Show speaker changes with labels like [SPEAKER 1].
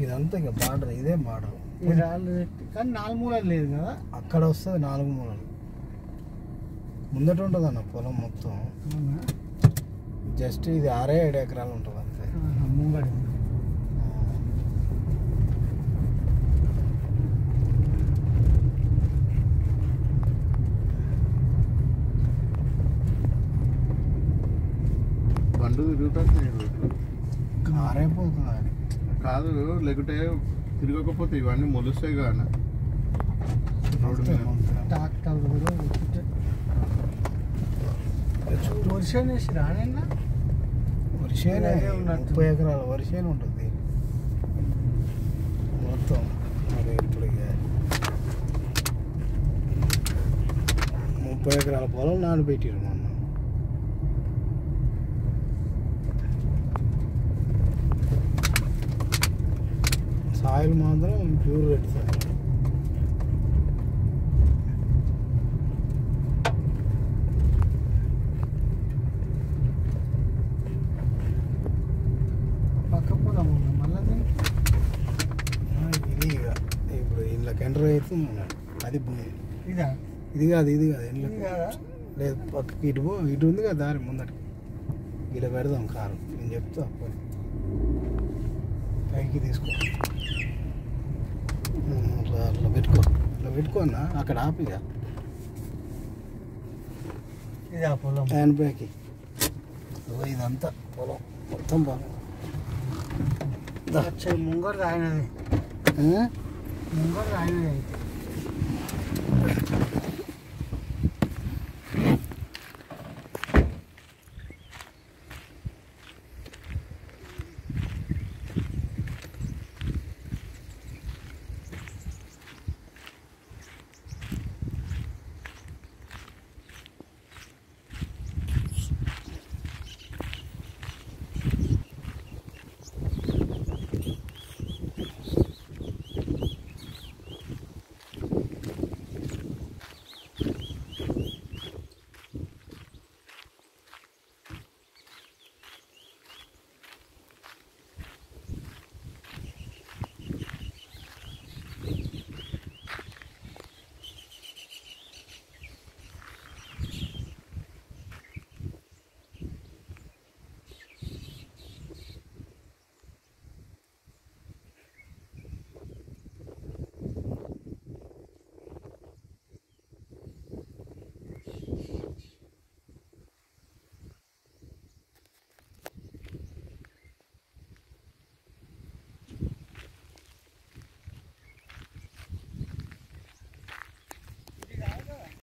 [SPEAKER 1] ఇదంతా ఇక బార్డర్, ఇదే బార్డర్.
[SPEAKER 2] కానీ 4 మూలలు లేదు కదా,
[SPEAKER 1] అక్కడ వస్తుంది 4 మూలలు. ముందట ఉంటుంది అన్న పొలం మొత్తం. జస్ట్ ఇది 6-7 ఎకరాలు ఉంటుంది అంతే.
[SPEAKER 2] ముంగడి
[SPEAKER 3] బండు తిరుగుతుంది.
[SPEAKER 1] కారైపోతుంది అది.
[SPEAKER 3] కాదు, లేకుంటే తిరగకపోతే ఇవన్నీ మొలుస్తాయి కానీ
[SPEAKER 2] ట్రాక్టర్ కూడా వర్షం వేసి రానైనా
[SPEAKER 1] వర్షేనే 30 ఎకరాల వర్షేనే ఉంటుంది మొత్తం. మరి ఇప్పుడు 30 ఎకరాల పొలం నానబెట్టారు మొన్న. సాయిల్ మాత్రం ప్యూర్ రెడ్ సాయిల్.
[SPEAKER 2] పక్క పొలం మళ్ళీ
[SPEAKER 1] ఇది ఇక ఇప్పుడు ఇంట్లోకి ఎంటర్ అవుతుంది. అది
[SPEAKER 2] ఇదా?
[SPEAKER 1] ఇది కాదు ఇంట్లో
[SPEAKER 2] ఇది కాదా?
[SPEAKER 1] లేదు, పక్కకి ఇటు ఉంది కదా దారి ముందటికి. ఇలా పెడదాం కారు, నేను చెప్తా అప్పుడు పైకి తీసుకో. అట్లా పెట్టుకో అన్న, అక్కడ ఆపిగా.
[SPEAKER 2] ఇదా పొలం?
[SPEAKER 1] Hand brake. ఇదంతా పొలం, మొత్తం పొలం.
[SPEAKER 2] ముంగడు రాయినది, ముంగడు రాయినది అయితే